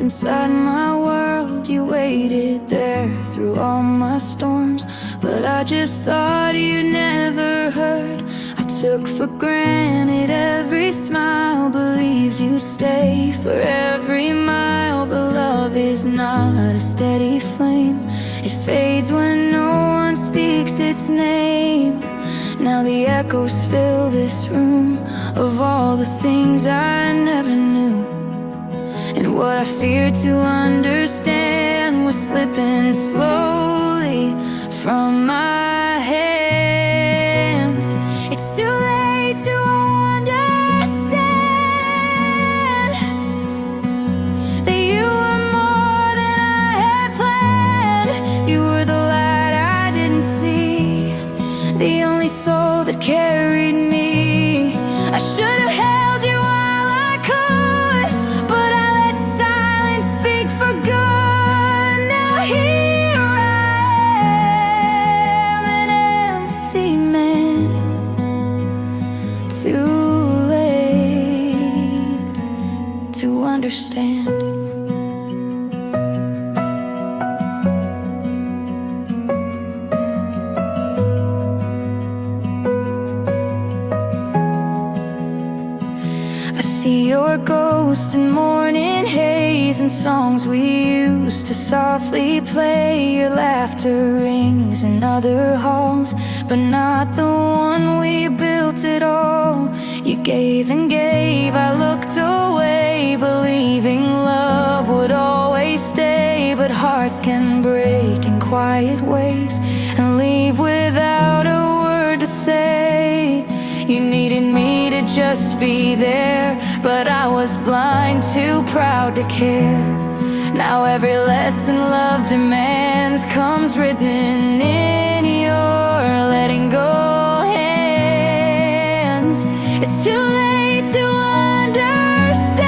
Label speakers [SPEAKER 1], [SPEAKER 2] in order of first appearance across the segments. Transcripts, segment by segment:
[SPEAKER 1] inside my world. You waited there through all my storms, but I just thought you never heard. I took for granted every smile, believed you'd stay for every mile. But love is not a steady flame, it fades when no one speaks its name. Now the echoes fill this room of all the things I never knew, and what I feared to understand was slipping slowly from my hands. It's too late to understand that you were more than I had planned. You were the light I didn't see, the only soul that carried me. I should have held you while I could, but I let silence speak for good. Now here I am, an empty man, too late to understand. See your ghost in morning haze and songs we used to softly play. Your laughter rings in other halls, but not the one we built at all. You gave and gave, I looked away, believing love would always stay. But hearts can break in quiet ways and leave without a word to say. You needed me to just be there, but I was blind, too proud to care. Now every lesson love demands comes written in your letting go hands. It's too late to understand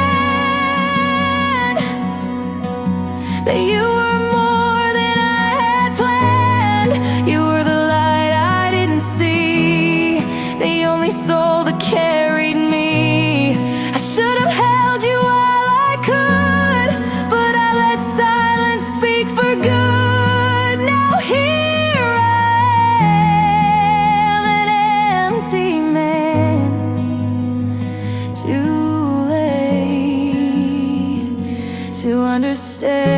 [SPEAKER 1] that you were more than I had planned. You were the light I didn't see, the only soul that carried me. I should have held you while I could, but I let silence speak for good. Now here I am, an empty man, too late to understand.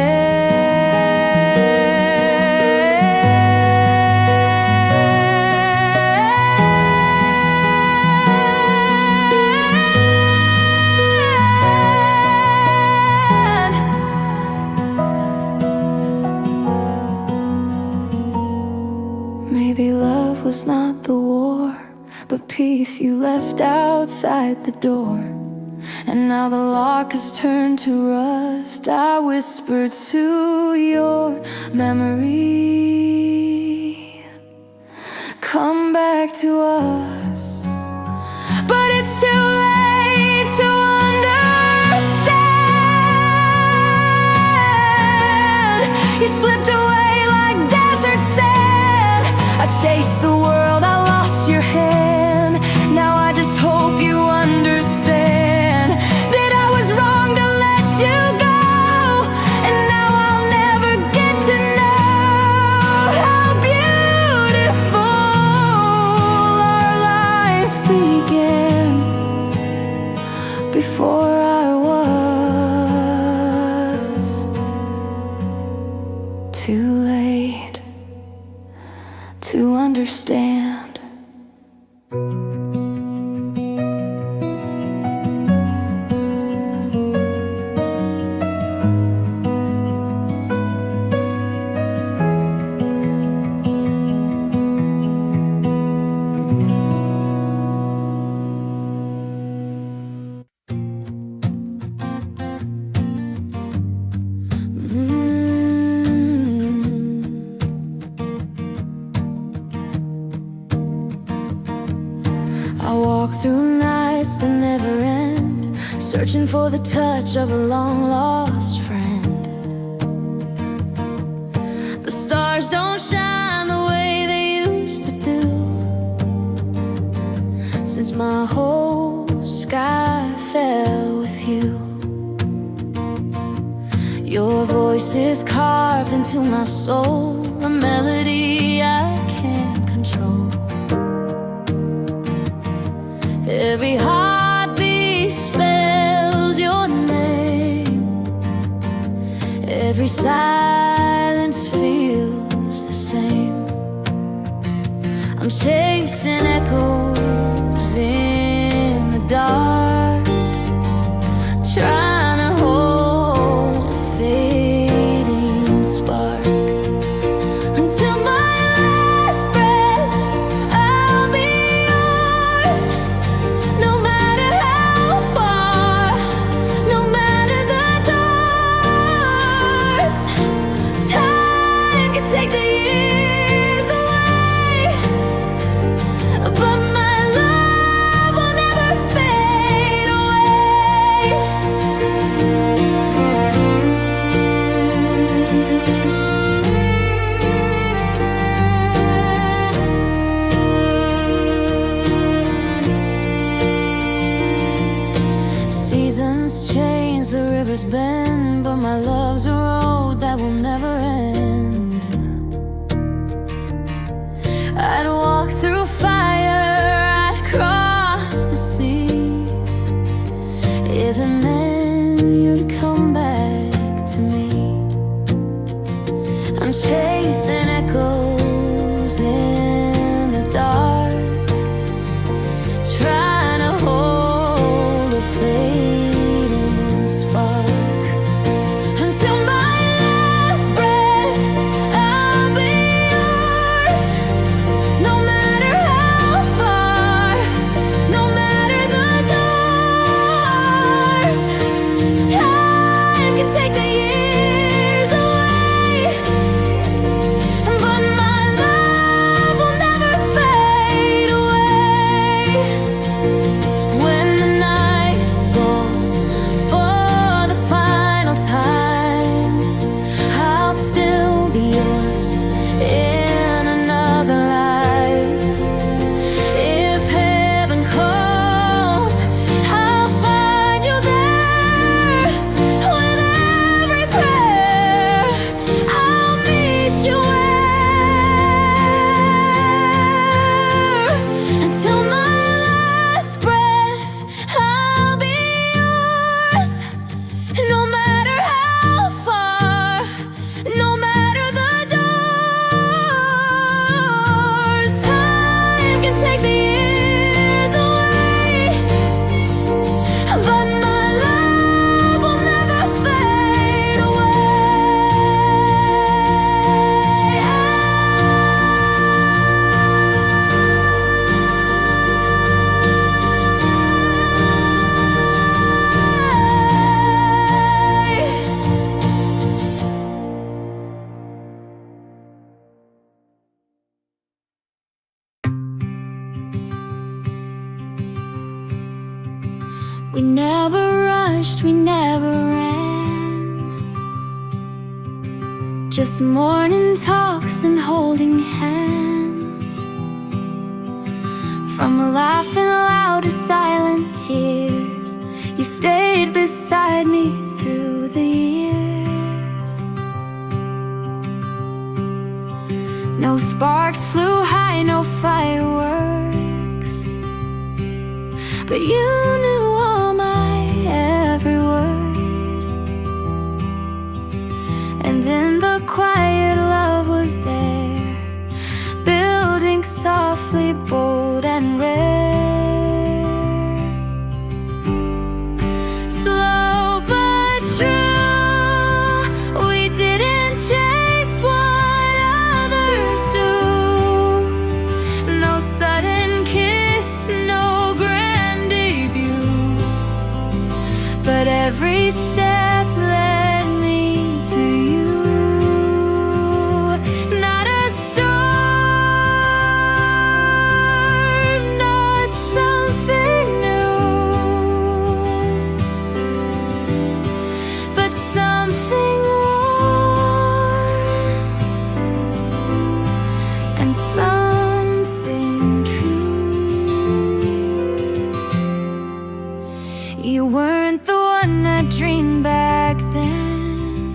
[SPEAKER 1] Maybe love was not the war, but peace you left outside the door. And now the lock has turned to rust. I whisper to your memory, come back to us. But it's too late to understand. You slipped away like desert sand. I chased the world, I lost your hand. Now I just hope you understand that I was wrong to let you go. And now I'll never get to know how beautiful our life began before I was too late to understand. I walk through nights that never end, searching for the touch of a long-lost friend. The stars don't shine the way they used to do, since my whole sky fell with you. Your voice is carved into my soul, a melody I can't control. Every heartbeat spells your name. Every silence feels the same. I'm chasing echoes in the dark, trying to hold a fading spark. Until my last breath, I'll be yours. No matter how far, no matter the doors. Time can take the years away, but my love will never fade away. Seasons change, the rivers bend, but my love's a road that will never end. I'd walk through fire, I'd cross the sea, if it meant you'd come back to me. I'm chasing echoes in the dark, trying to hold a fading spark. Until my last breath, I'll be yours. No matter how far, no matter the doors. Time can take the years away, but my love will never fade away. When the night falls for the final time, I'll still be yours in another life. If heaven calls, I'll find you there. With every prayer, I'll meet you where. Until my last breath, I'll be yours. No matter how far, no matter the doors. Time can take the years away, but my love will never fade away. We never rushed, we never ran, just morning talks and holding hands. From laughing loud to silent tears, you stayed beside me through the years. No sparks flew high, no fireworks, but you knew all my every word. And in the quiet, love was there, building softly, bold and rare. Slow but true, we didn't chase what others do. No sudden kiss, no grand debut, but every step led me to you. Not a storm, not something new, but something warm and something true. You weren't the one I dreamed back then,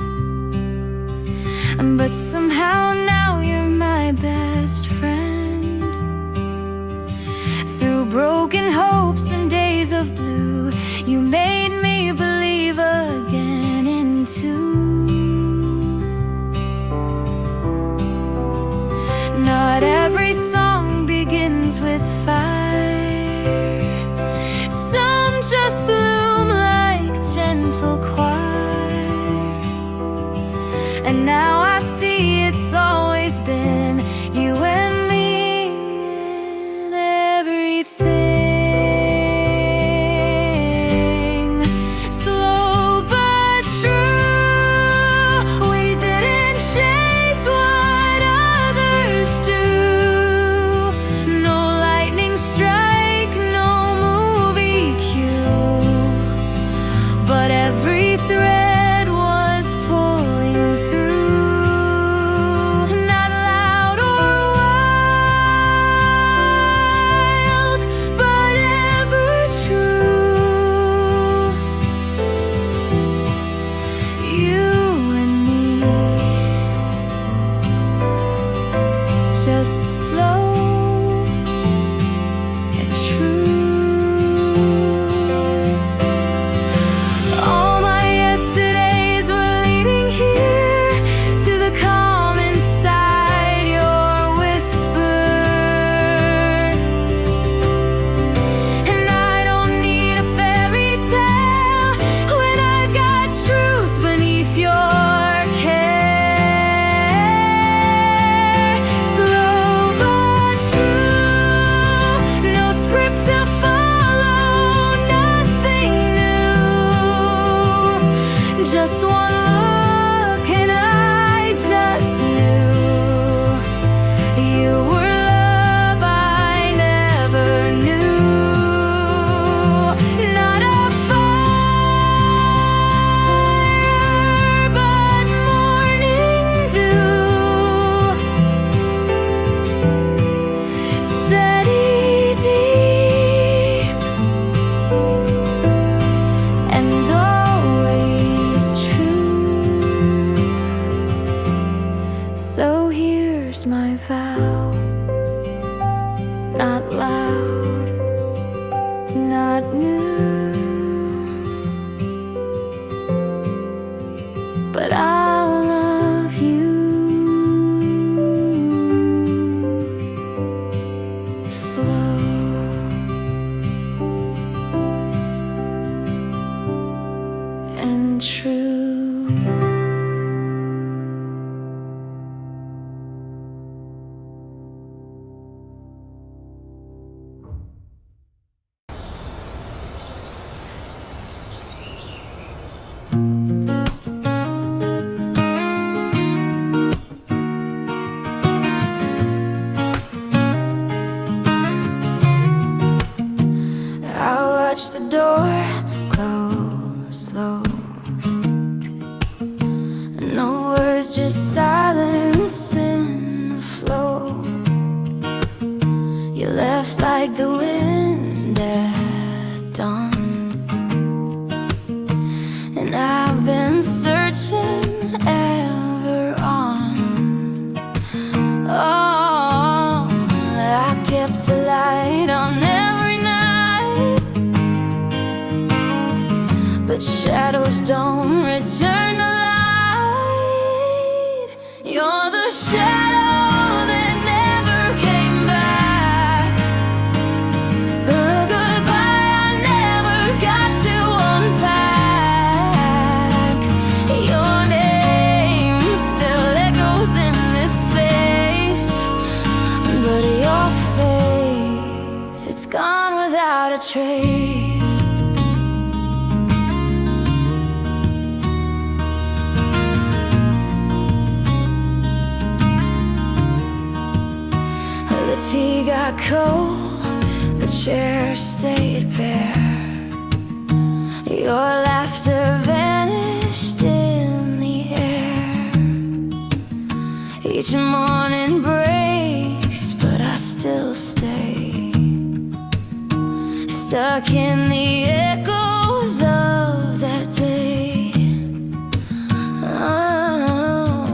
[SPEAKER 1] but somehow now you're my best friend. Through broken hopes and days of blue, you made me believe again in two. Not every song begins with fire. Some just bloom like gentle choir. And now I see it's always been you and me and everything. Slow but true, we didn't chase what others do. No lightning strike, no movie cue, but every thread was pulling through. Not loud or wild, but ever true. You and me, just slow and true. All my yesterdays were leading here to the calm inside your whisper. And I don't need a fairy tale when I've got truth beneath your care. Slow but true, no script to follow, nothing new. Just one look and I just knew you were love I never knew. Not a fire, but morning dew. Steady, deep, and always true. So here's my vow. Not loud, not new, but I'll love you. Slow and true. I watch the door close slow. No words, just silence in the flow. You left like the wind at dawn, and I've been searching ever on. Oh, I kept a light on every night, but shadows don't return the light. You're the shadow that never came back, the goodbye I never got to unpack. Your name still echoes in this space, but your face, it's gone without a trace. The tea got cold, the chair stayed bare. Your laughter vanished in the air. Each morning breaks, but I still stay, stuck in the echoes of that day. Oh,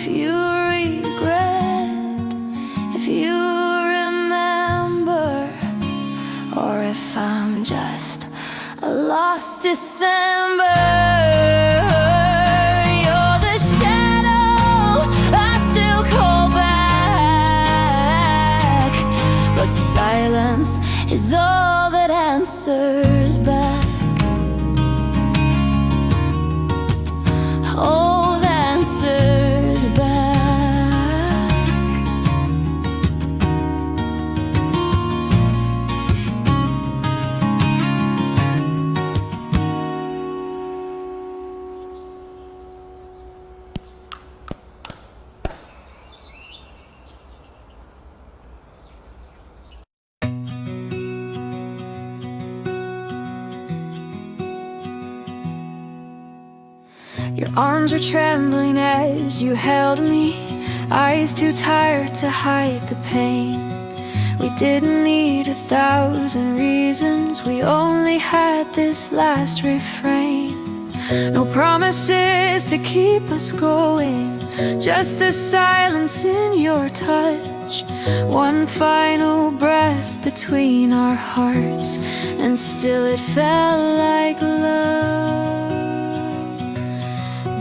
[SPEAKER 1] if you regret, if you remember, or if I'm just a lost December. You're the shadow I still call back, but silence is all that answers back. All that answers back. Your arms were trembling as you held me, eyes too tired to hide the pain. We didn't need 1,000 reasons, we only had this last refrain. No promises to keep us going, just the silence in your touch. One final breath between our hearts, and still it felt like love.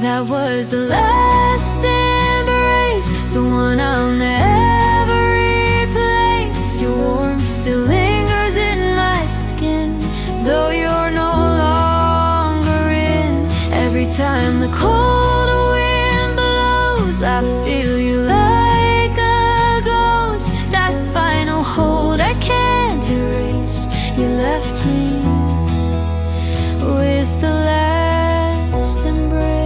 [SPEAKER 1] That was the last embrace, the one I'll never replace. Your warmth still lingers in my skin, though you're no longer in. Every time the cold wind blows, I feel you like a ghost. That final hold I can't erase. You left me with the last embrace.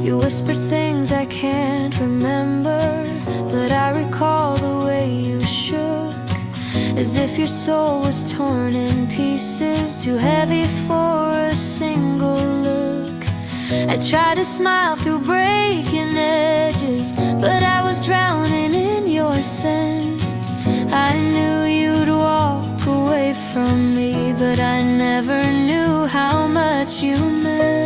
[SPEAKER 1] You whispered things I can't remember, but I recall the way you shook, as if your soul was torn in pieces, too heavy for a single look. I tried to smile through breaking edges, but I was drowning in your scent. I knew you'd walk away from me, but I never knew how much you meant.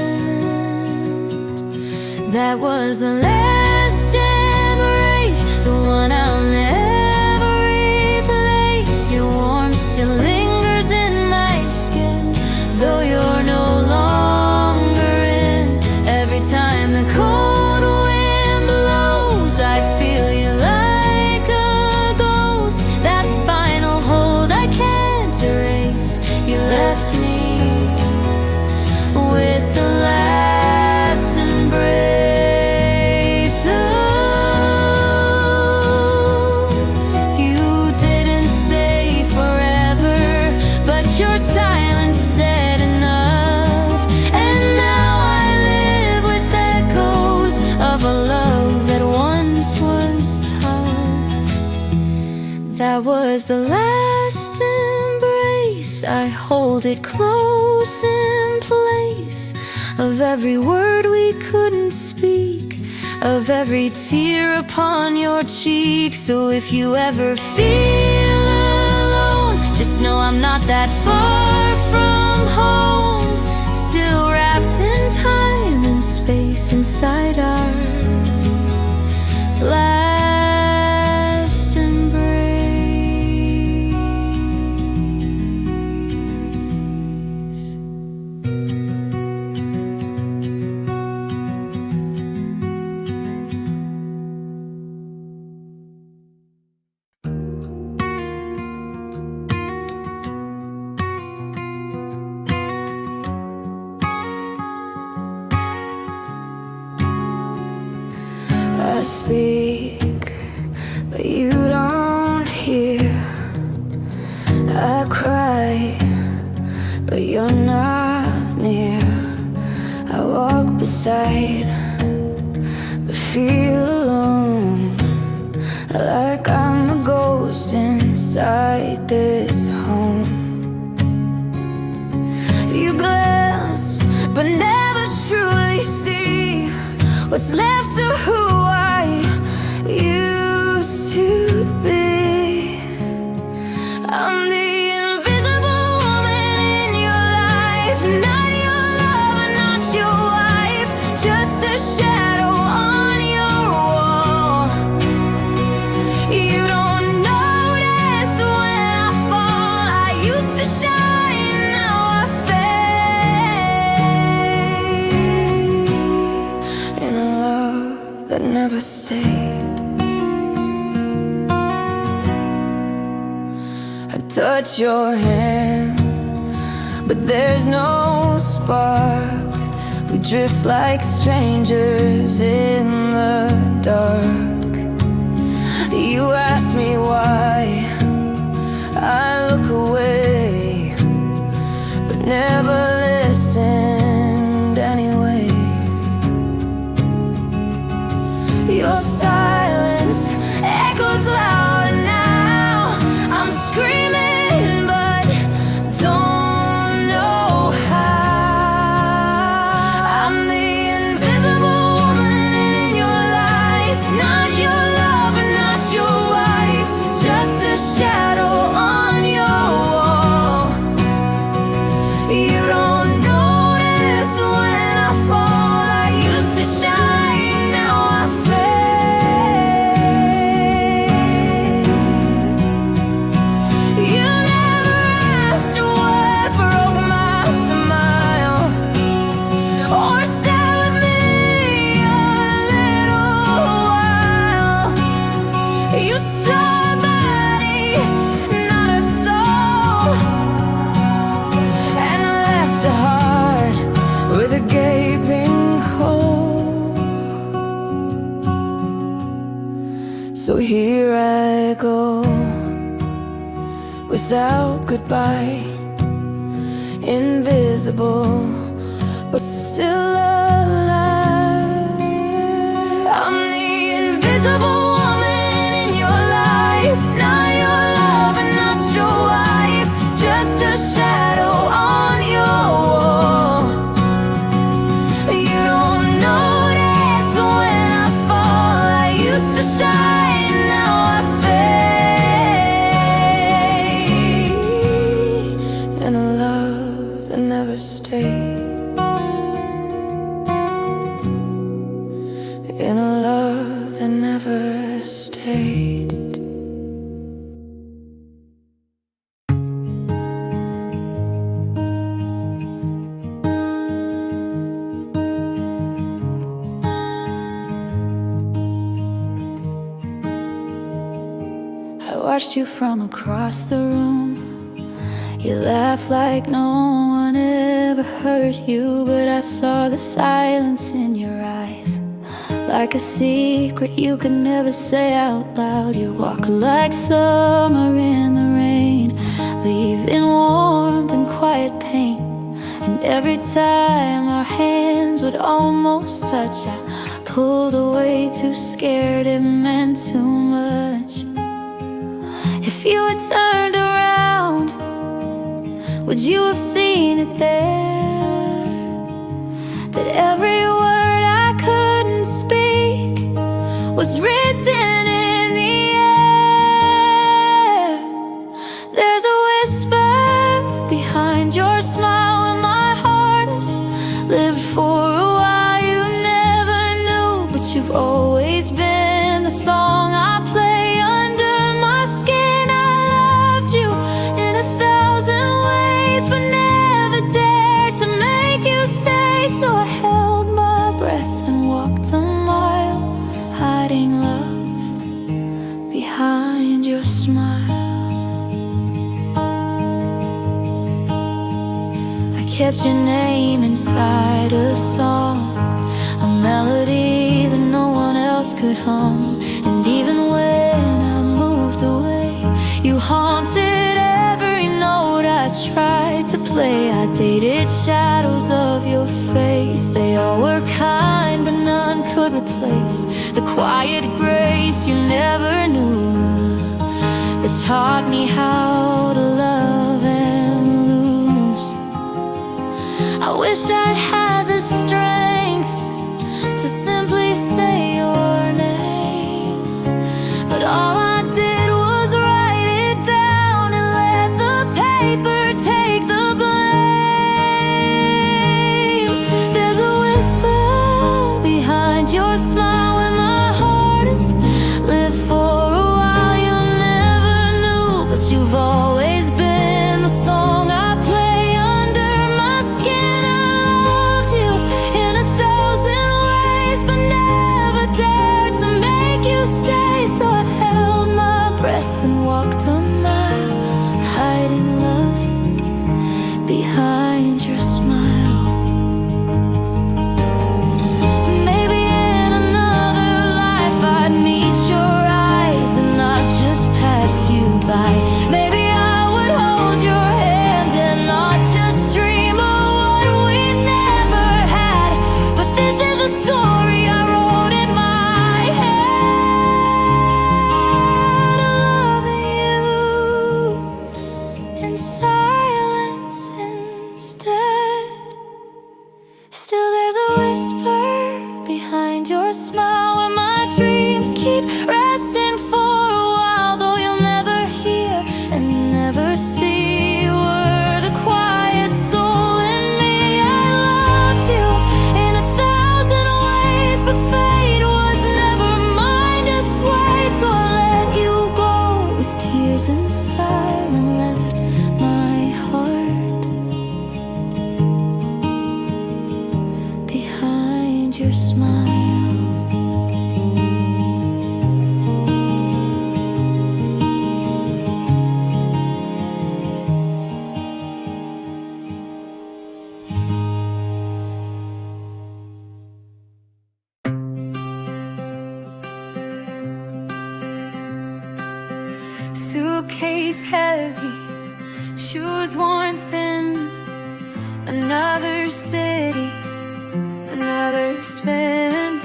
[SPEAKER 1] That was the last embrace, the one I'll never replace. Your warmth still lingers in my skin, though you're no longer in. Every time the cold wind blows, I feel you like a ghost. That final hold I can't erase. You left me with the last embrace. Your silence said enough, and now I live with echoes of a love that once was tough. That was the last embrace, I hold it close in place, of every word we couldn't speak, of every tear upon your cheek. So if you ever feel alone, just know I'm not that far from home, still wrapped in time and space inside our last embrace. I speak, but you don't hear. I cry, but you're not near. I walk beside, but feel alone, like I'm a ghost inside this home. You glance, but never truly see what's left of who I used to be. I'm the invisible woman in your life, not you. never stayed. I touch your hand, but there's no spark. We drift like strangers in the dark. You ask me why I look away, but never listened anyway. Your silence echoes louder now. I'm screaming but don't know how. I'm the invisible woman in your life, not your lover, not your wife, just a shadow on your wall. You don't notice when I fall. I used to shine, now I fade. You never asked what broke my smile, or stay with me a little while. You saw a body, not a soul, and I left a heart with a gaping hole. So here I go, without goodbye, invisible but still alive. I'm the invisible woman in your life, not your lover, not your wife, just a shadow on your wall. You don't notice when I fall. I used to shine, now I fade. In a love that never stayed. In a love that never stayed. I watched you from across the room. You laughed like no one ever heard you, but I saw the silence in your eyes, like a secret you could never say out loud. You walk like summer in the rain, leaving warmth and quiet pain. And every time our hands would almost touch, I pulled away, too scared, it meant too much. If you had turned around, would you have seen it there? That every word I couldn't speak was written in the air. There's a whisper behind your smile, and my heart has lived for a while. You never knew, but you've always been the song I play under my skin. I loved you in 1,000 ways, but never dared to make you stay. So I held my breath and walked a mile, hiding love behind your smile. I kept your name inside a song, a melody that no one else could hum. And even when I moved away, you haunted every note I tried to play. I dated shadows of your face. They all were kind, but none could replace the quiet grace you never knew. It taught me how to love and lose. I wish I'd had the strength to simply say your name, but all I did was write it down and let the paper take the blame. There's a whisper behind your smile when my heart has lived for a while. You never knew, but you've always been the song I play under my skin. I loved you in 1,000 ways, instead. Still there's a whisper behind your smile where my dreams keep resting for a while. Though you'll never hear and never see, you were the quiet soul in me. I loved you in 1,000 ways, but fate was never mine to sway. So I let you go with tears and style and left my heart behind your smile. Suitcase heavy, shoes worn thin, another city, another spin.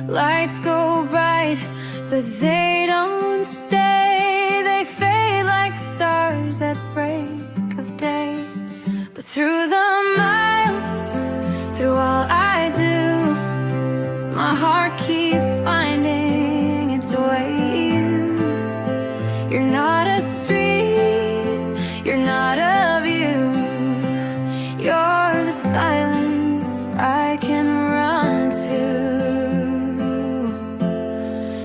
[SPEAKER 1] Lights go bright, but they don't stay. They fade like stars at break of day. But through the miles, through all I do, my heart keeps finding its way. You're not a street, you're not a view. You're the silence I can run to.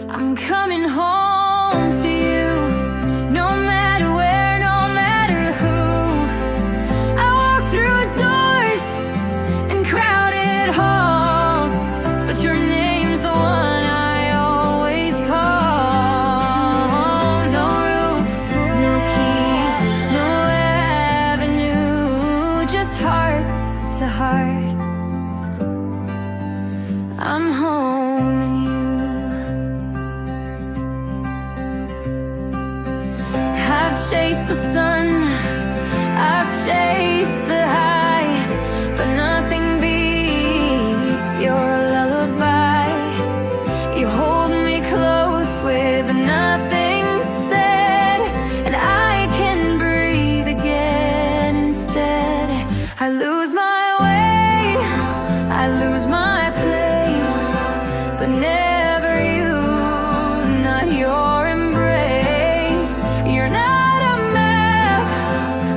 [SPEAKER 1] I'm coming home to you, no matter where, no matter who. I walk through doors and crowded halls, but your name's the one I always call. No roof, no key, no avenue, just heart to heart. I'm home and you. I've chased the sun, I've chased the high, but nothing beats your lullaby. You hold me close with nothing said, and I can breathe again instead. I lose my way, I lose my place, but never you, not your embrace. You're not a map,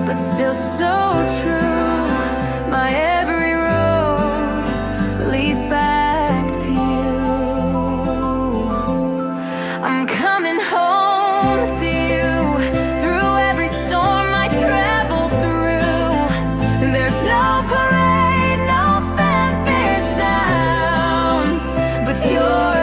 [SPEAKER 1] but still so true. My every road leads back to you. I'm coming home to you, through every storm I travel through. There's no parade, no fanfare sounds, but you're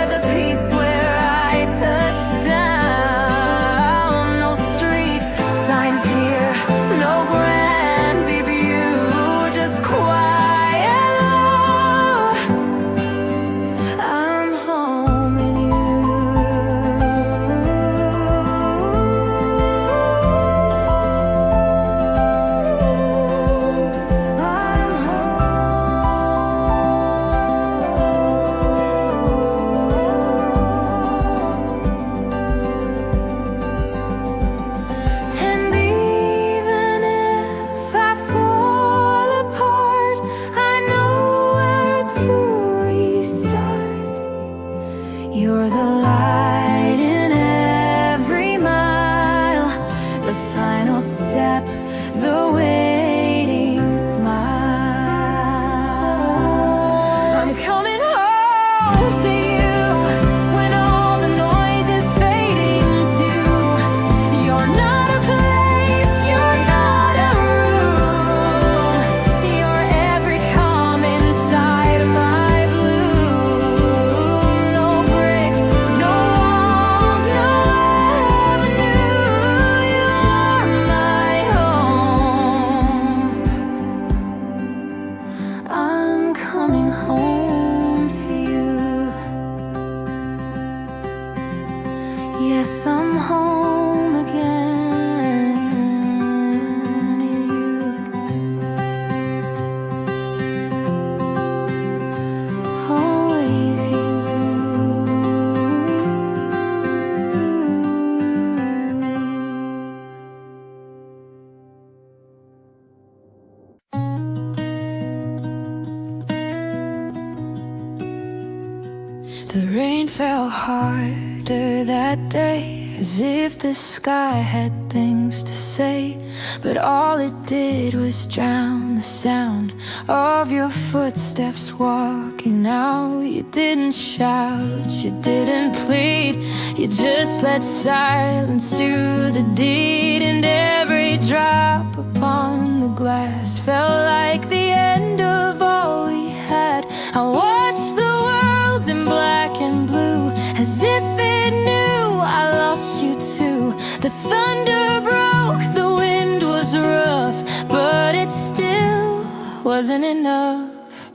[SPEAKER 1] The rain fell harder that day, as if the sky had things to say. But all it did was drown the sound of your footsteps walking out. You didn't shout, you didn't plead, you just let silence do the deed. And every drop upon the glass felt like the end of all we had. I watched the world in black and blue, as if it knew I lost you too. The thunder broke, the wind was rough, but it still wasn't enough.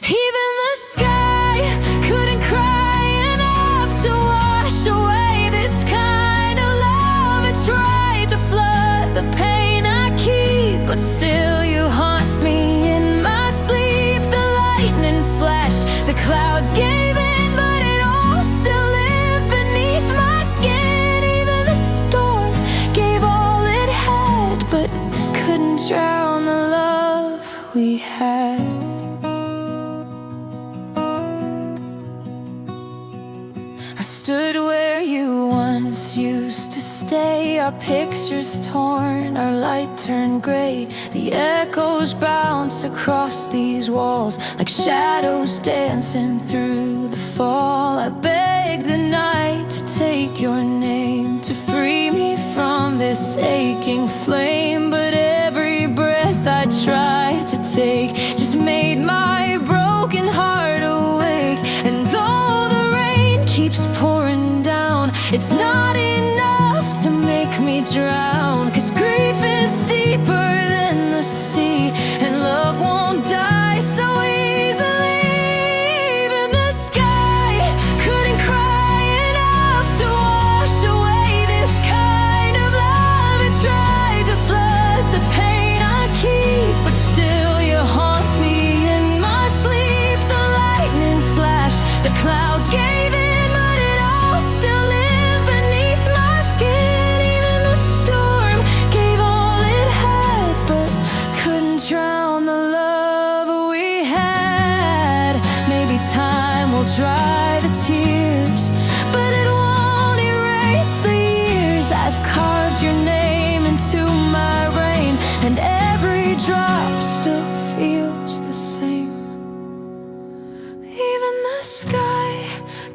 [SPEAKER 1] Even the sky couldn't cry enough to wash away this kind of love. It tried to flood the pain I keep, but still you haunt me in my sleep. The lightning flashed, the clouds gave in, but it all still lived beneath my skin. Even the storm gave all it had, but couldn't drown the love we had. I stood where you once used to stay, our pictures torn, our light turned gray. The echoes bounce across these walls like shadows dancing through the fall. I begged the night to take your name, to free me from this aching flame. But every breath I tried to take just made my broken heart awake. And though the rain keeps pouring down, it's not enough to make me drown. 'Cause grief is deeper than the sea, and love won't die so easily. Even the sky couldn't cry enough to wash away this kind of love. It tried to flood the pain I keep, but still you haunt me in my sleep. The lightning flashed, the clouds gave in, but it all still lived beneath my skin. Even the storm gave all it had, but couldn't drown the love we had. Maybe time will dry the tears, but it won't erase the years. I've carved your name into my rain, and every drop still feels the same. Even the sky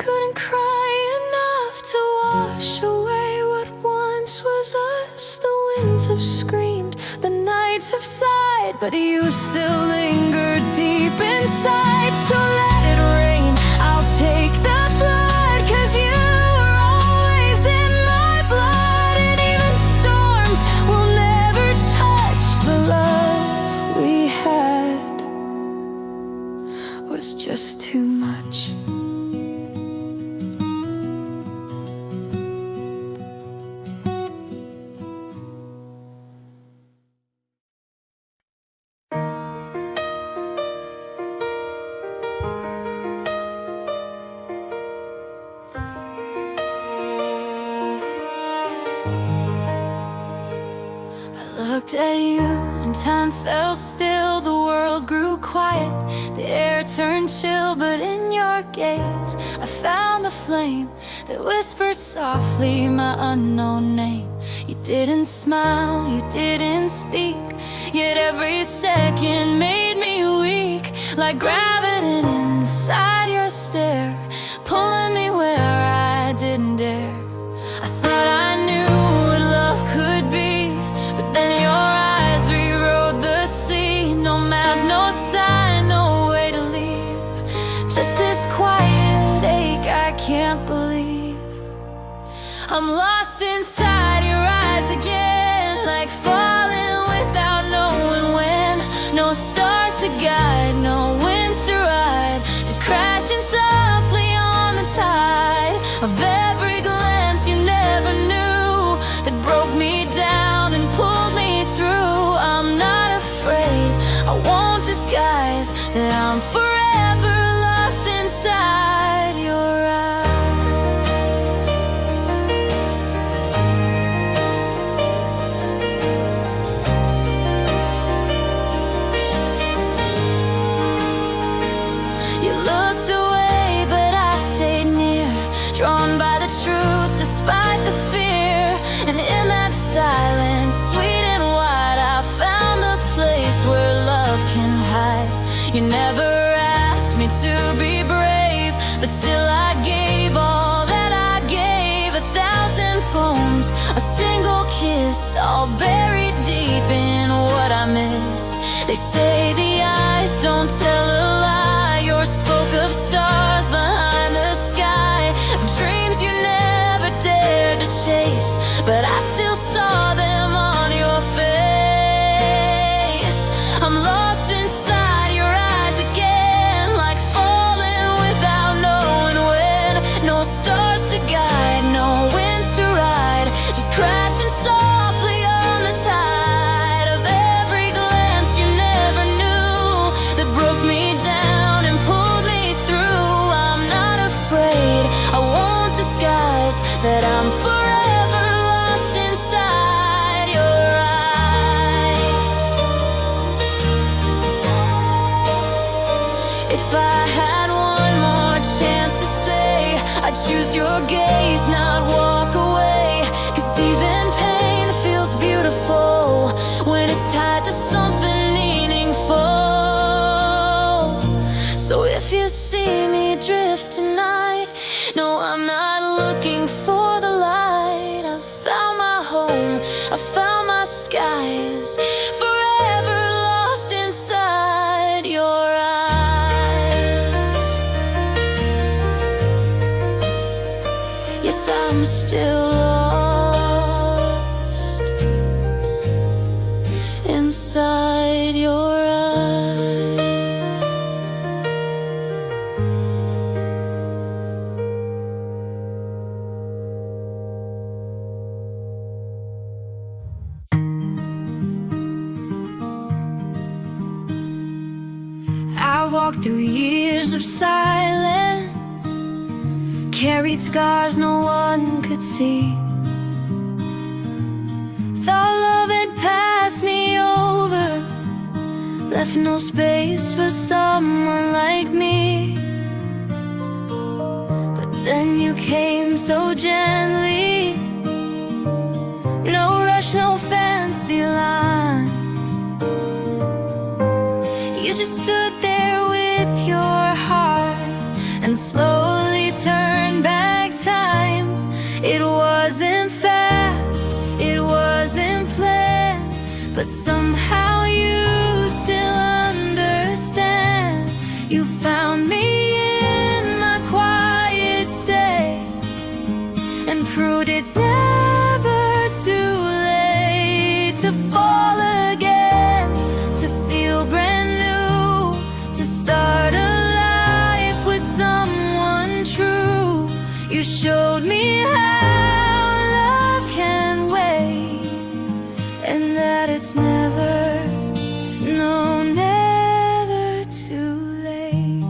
[SPEAKER 1] couldn't cry enough to wash away what once was us. The winds have screamed, the nights have sighed, but you still linger deep inside. So let it rain, I'll take the flood, 'cause you are always in my blood. And even storms will never touch the love we had. Was just too much. Looked at you and time fell still. The world grew quiet, the air turned chill. But in your gaze I found the flame that whispered softly my unknown name. You didn't smile, you didn't speak, yet every second made me weak. Like gravity inside your stare, pulling me where I didn't dare. I thought I knew what love could be, but then your eyes rewrote the sea. No map, no sign, no way to leave. Just this quiet ache I can't believe. I'm lost inside your eyes again, like falling without knowing when. No stars to guide, no winds to ride, just crashing softly on the tide of every glance you never knew, that broke me down and pulled me through. I'm not afraid, I won't disguise that I'm forever lost inside your eyes. You looked away, but I silence, sweet and wide, I found the place where love can hide. You never asked me to be brave, but still I gave all that I gave. 1,000 poems, a single kiss, all buried deep in what I miss. They say the eyes don't tell a lie. Yours spoke of stars behind the sky, dreams you never dared to chase, but I still saw them on your face. I'm lost inside your eyes again, like falling without knowing when. No stars to guide, no winds to ride, just crashing softly on the tide of every glance you never knew that broke me down and pulled me through. I'm not afraid, I won't disguise that I'm forever lost inside your eyes. If I had one more chance to say, I'd choose your gaze, not walk away. 'Cause even pain feels beautiful when it's tied to something meaningful. So if you see me drift tonight, no, I'm not looking for the light. I found my home, I found my skies, forever lost inside your eyes. Yes, I'm still lost inside your eyes. I walked through years of silence, carried scars no one could see. Thought love had passed me over, left no space for someone like me. But then you came so gently, no rush, no fancy lines. You just stood there with your heart and slowly turned back time. It wasn't fast, it wasn't planned, but somehow you still understand. You found me in my quiet state and proved it's never too late to fall again, to feel brand new, to start a life with someone true. You showed me how love can wait, and that it's never, no, never too late.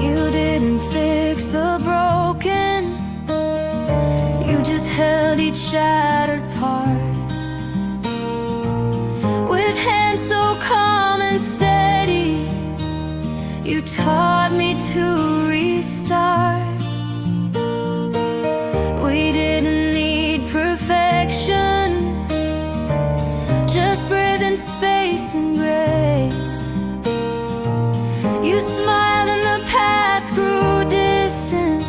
[SPEAKER 1] You didn't fix the broken, you just held each shattered part. With hands so calm and steady, you taught me to restart. We didn't need perfection, just breath and space and grace. You smiled and the past grew distant.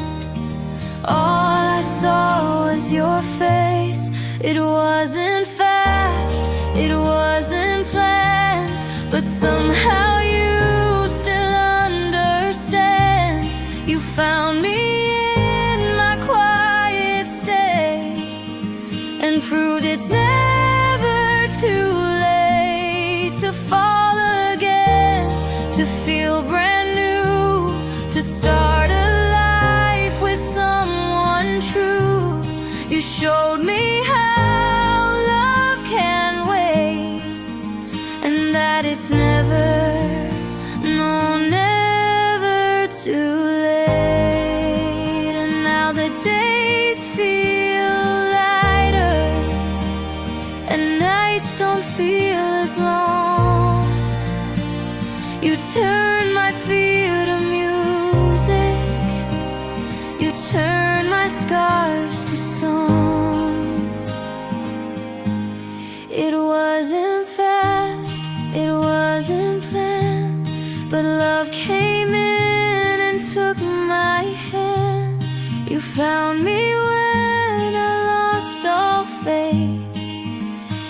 [SPEAKER 1] All I saw was your face. It wasn't fast, it wasn't planned, but somehow you still understand. You found me in my quiet state and proved it's never too late to fall again, to feel brand new, to start a life with someone true. You showed me how love can wait, and that it's never, no, never too late. And now the days feel lighter, and nights don't feel as long. You turn my fear to music, you turn my sky It wasn't fast, it wasn't planned, but love came in and took my hand. You found me when I lost all faith,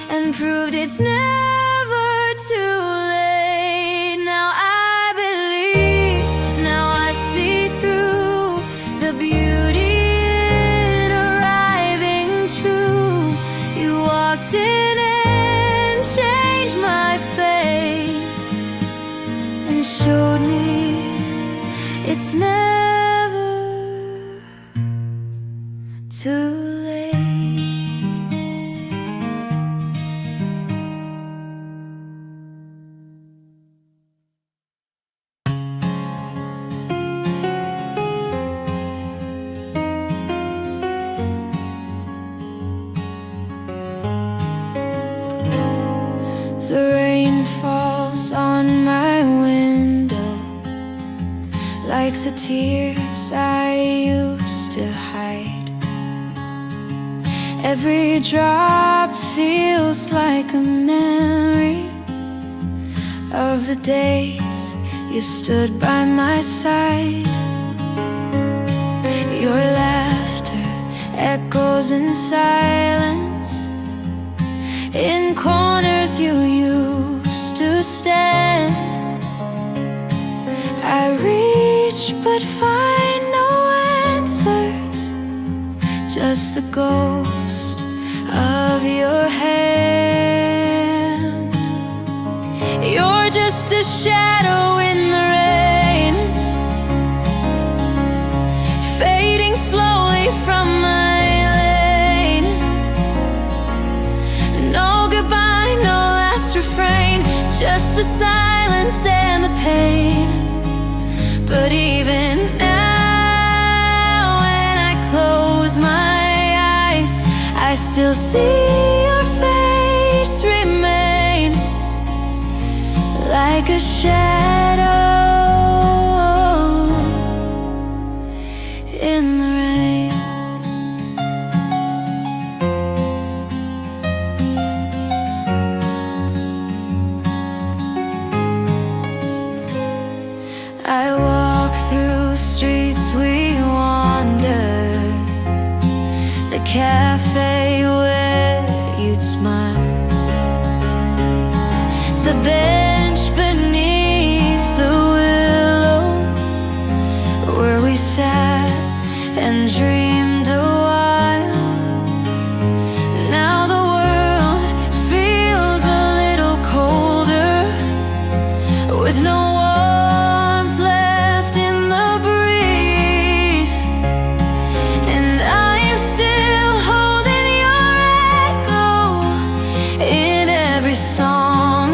[SPEAKER 1] and proved it's never too late. Now I believe, now I see through the beauty in arriving true. You walked in and changed my fate, and showed me it's never too late. The rain falls on my window like the tears I used to hide. Every drop feels like a memory of the days you stood by my side. Your laughter echoes in silence in corners you used to stand. I reach but find no answers, just the ghost of your hand. You're just a shadow in the rain, fading slowly from my lane. No goodbye, no last refrain, just the silence and the pain. But even now, when I close my eyes, I still see your face remain like a shadow in the rain. I walk through streets we wander, the cafe where you'd smile, the bench beneath the willow where we sat and dreamed a while. Now the world feels a little colder, with no warmth left in the breeze, and I am still holding your echo in every song,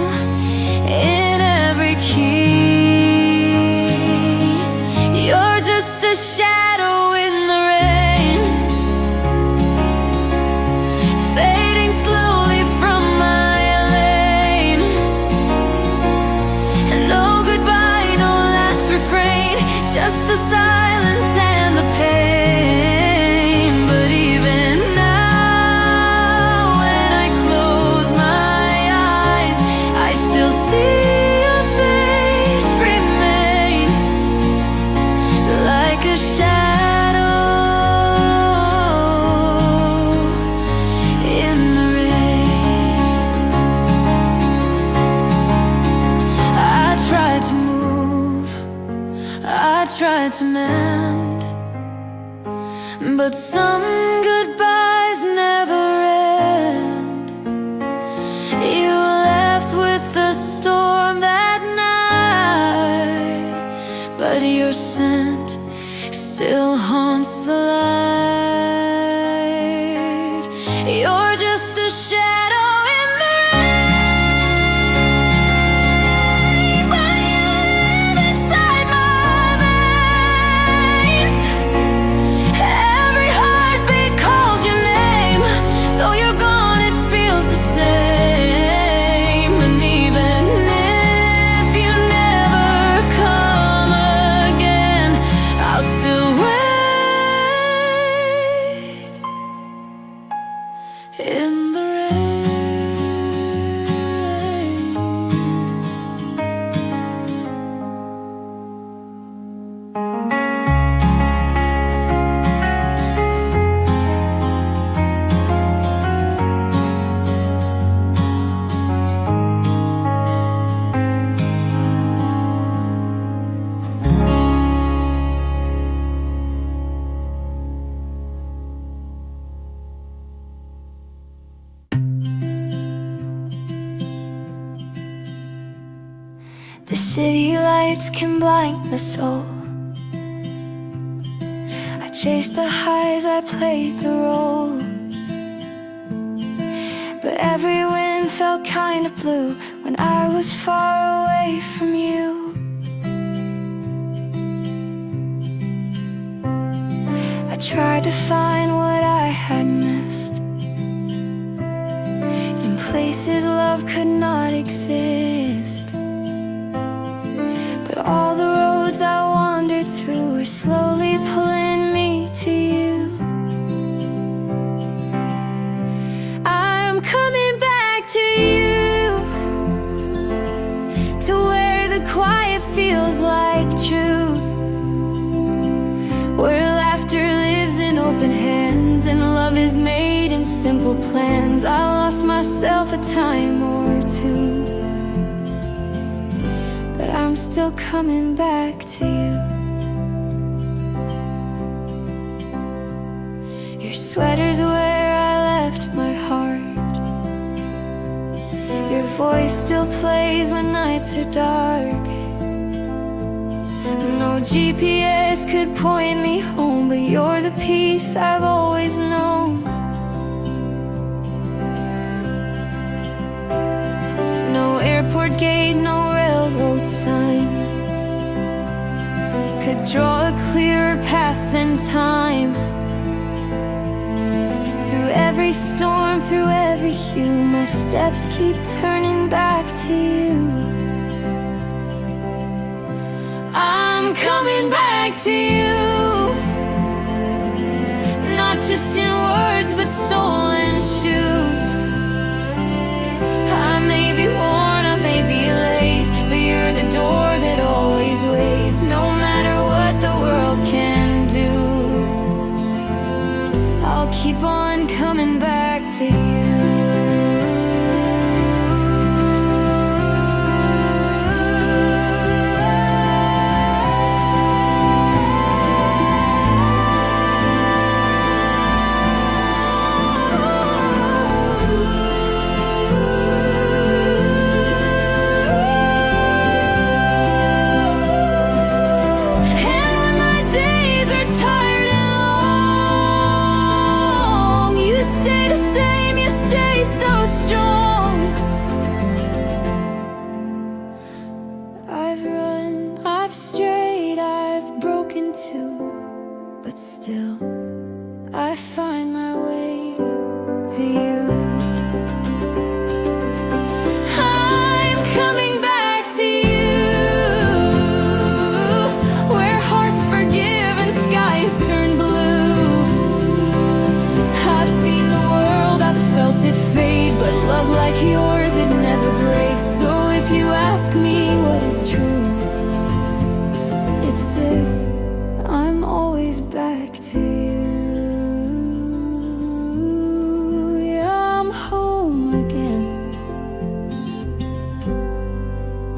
[SPEAKER 1] in every key. You're just a shadow in the rain, fading slowly from my lane. And no goodbye, no last refrain, just the silence and the pain. But even now, when I close my eyes, I still see your face remain like a shadow in the rain. I tried to move, I tried to mend, but some goodbyes never end. You left with the storm that night, but your scent still haunts the light. You're just a shadow in the rain, but you live inside my veins. Every heartbeat The city lights can blind the soul. I chased the highs, I played the role, but every wind felt kind of blue when I was far away from you. I tried to find what I had missed in places love could not exist, but all the roads I wandered through were slowly pulling me to you. I'm coming back to you, to where the quiet feels like truth, where laughter lives in open hands and love is made in simple plans. I lost myself a time or two, but I'm still coming back to you. Your sweater's where I left my heart. Your voice still plays when nights are dark. No GPS could point me home, but you're the peace I've always known. No airport gate, no railroad sign could draw a clearer path than time. Through every storm, through every hue, my steps keep turning back to you. I'm coming back to you, not just in words but soul and shoes. I may be worn, I may be late, but you're the door that always waits. No matter what the world can do, I'll keep on coming back to you. But still, I find my way to you. I'm coming back to you, where hearts forgive and skies turn blue. I've seen the world, I've felt it fade, but love like yours, it never breaks. So if you ask me what is true, it's this: I'm always back to you. Yeah, I'm home again.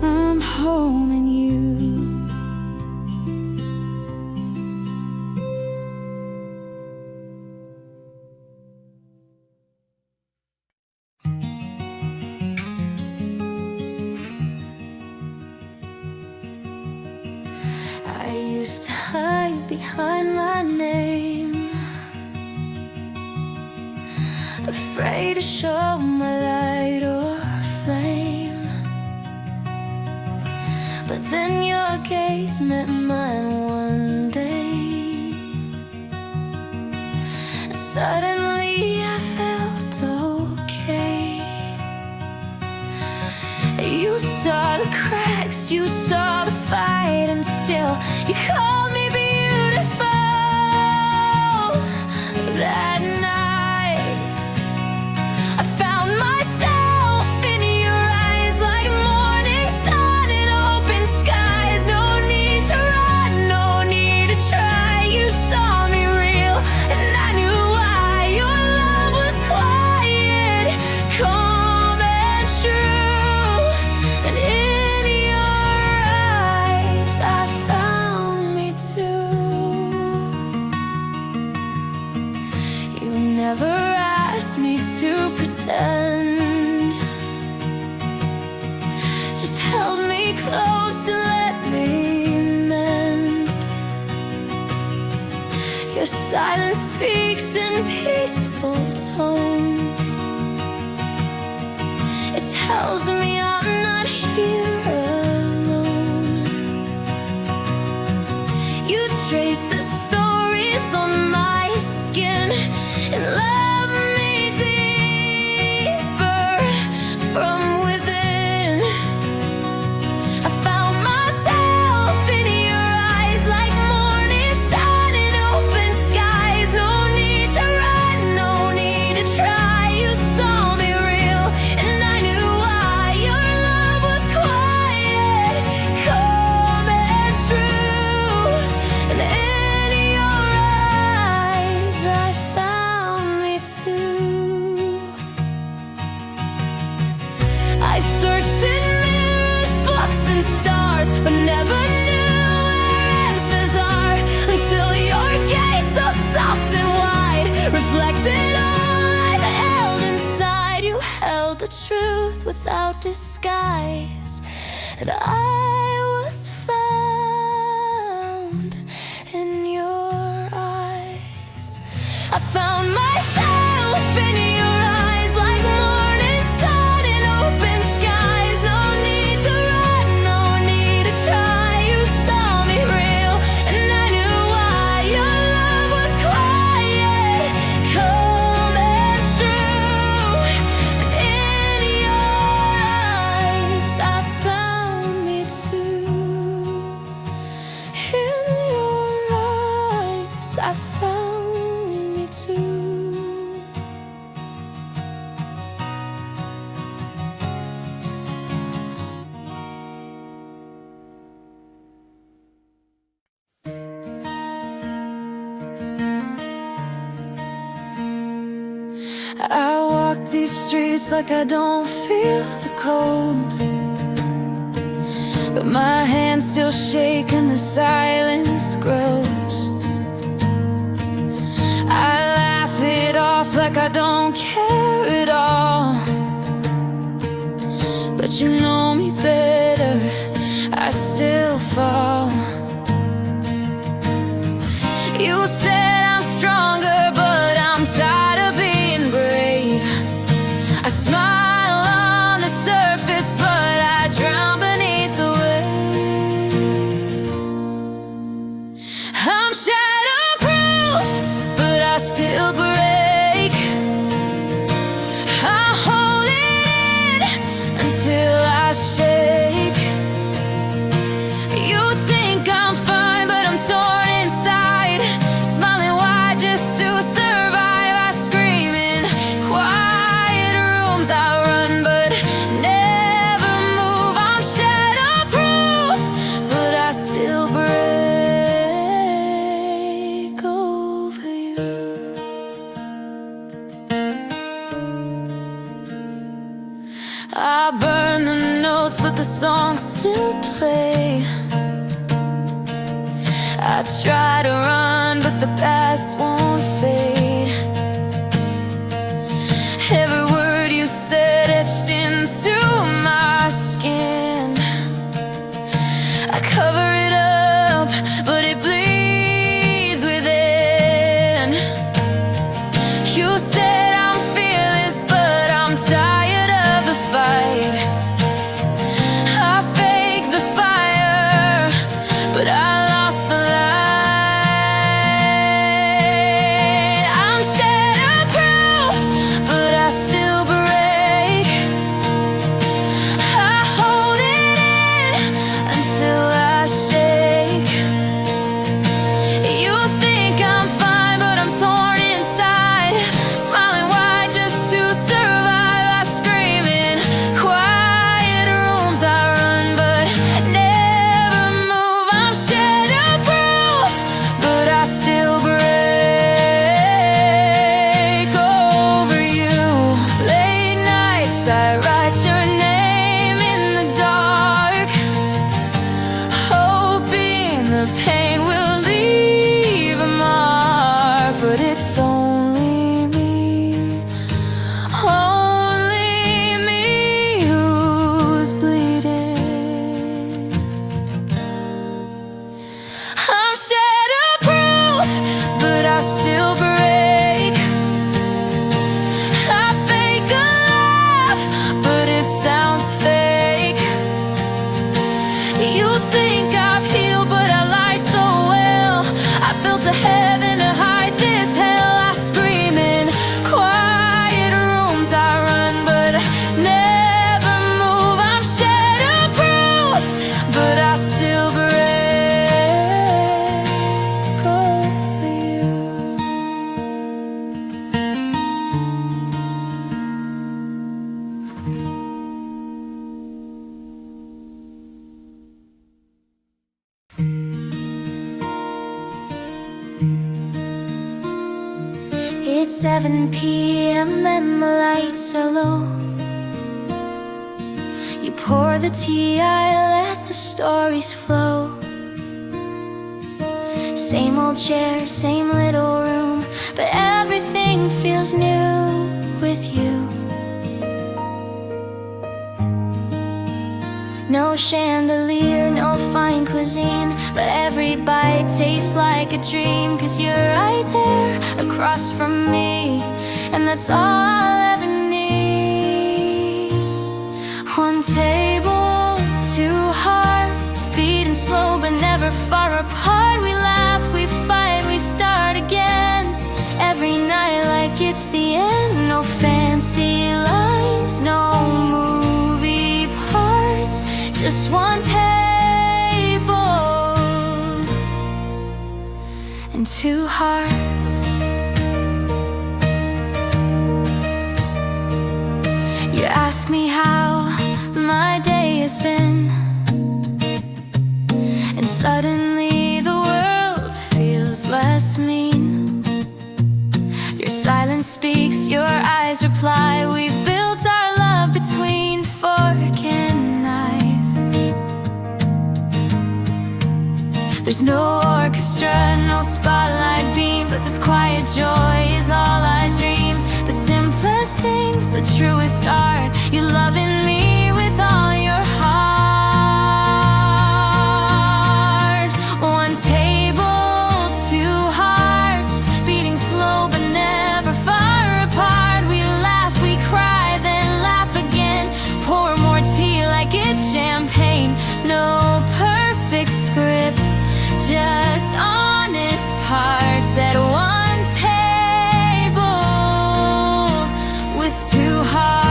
[SPEAKER 1] I'm home in you. I used to hide behind my name, afraid to show my light or flame. But then your gaze met mine one day. Suddenly I felt okay. You saw the cracks, you saw the fight, and still you called me beautiful. That night I found myself in your eyes, like morning sun and open skies. No need to run, no need to try. You saw me real and I knew why. Your love was quiet, calm and true, and in your eyes I found me too. You me close and let me mend. Your silence speaks in peaceful tones. It tells me I'm not here alone. You trace the stories on my skin and love me deeper from within. I found myself in your eyes, like morning sun and open skies. No need to run, no need to try. You saw me real, and I knew why. Your love was quiet, calm and true. And in your eyes I found me too. I searched in mirrors, books and stars, but never knew where answers are, until your gaze, so soft and wide, reflected all I've held inside. You held the truth without disguise, and I was found in your eyes. I found myself in your eyes, like morning sun and open skies. No need to run, no need to try. You saw me real, and I knew why. Your love was quiet, calm and true. In your eyes I found me too. In your eyes I found me too. I walk these streets like I don't feel the cold, but my hands still shake and the silence grows. I laugh it off like I don't care at all, but you know me better, I still fall. You said I'm stronger, but I'm tired of being brave. I smile on the surface, but I drown beneath the wave. I'm shatterproof, but I still break. I hold it in until I shake. You think I'm fine, but I'm torn inside, smiling wide just to survive. I scream in quiet rooms, I run but never move. I'm shatterproof, but I still break over you. I burn the notes, but the songs still play. I try to run, but the past won't fade. Every word you said etched into my skin. I cover it up, but it bleeds within. You said I'm fearless, but I'm tired of the fight. I fake the fire, but I lost the light. I'm shatterproof, but I still break. I hold it in until I shake. You think I'm fine, but I'm torn inside, smiling wide just to survive. I scream in quiet rooms, I run but never move. I'm shatterproof, but I still break over you. Late nights I write your name in the dark, hoping the pain will leave a mark. But it's only me who's bleeding. It's 7 p.m. and the lights are low. You pour the tea, I let the stories flow. Same old chair, same little room, but everything feels new with you. No chandelier, no fine cuisine, but every bite tastes like a dream. 'Cause you're right there across from me, and that's all I'll ever need. One table, two hearts, beating slow but never far apart. We laugh, we fight, we start again. Every night like it's the end. No fancy lines, no movie parts, just one table and two hearts. You ask me how my day has been, and suddenly the world feels less mean. Your silence speaks, your eyes reply. We've built our love between fork and knife. There's no orchestra, no spotlight beam, but this quiet joy is all I dream. The simplest things, the truest art, you loving me with all your heart. One table, two hearts, beating slow but never far apart. We laugh, we cry, then laugh again. Pour more tea like it's champagne. No perfect script, just honest parts at one table with two hearts.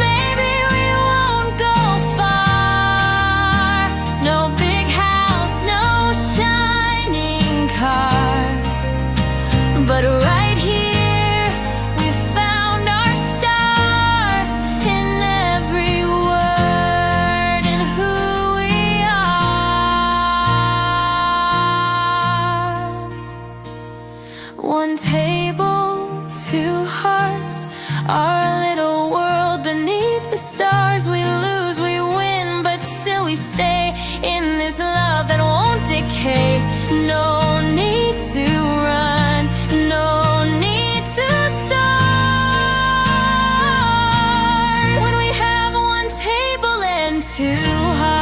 [SPEAKER 1] Maybe we won't go far. No big house, no shining car, but right here we found our star in every word and who we are. One table, two hearts, our little world beneath the stars. We lose, we win, but still we stay in this love that won't decay. No need to run, no need to start, when we have one table and two hearts.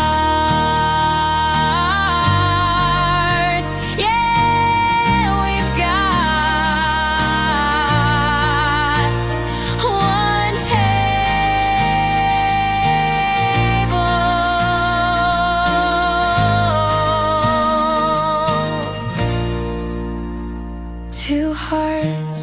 [SPEAKER 1] Yeah, we've got one table, two hearts.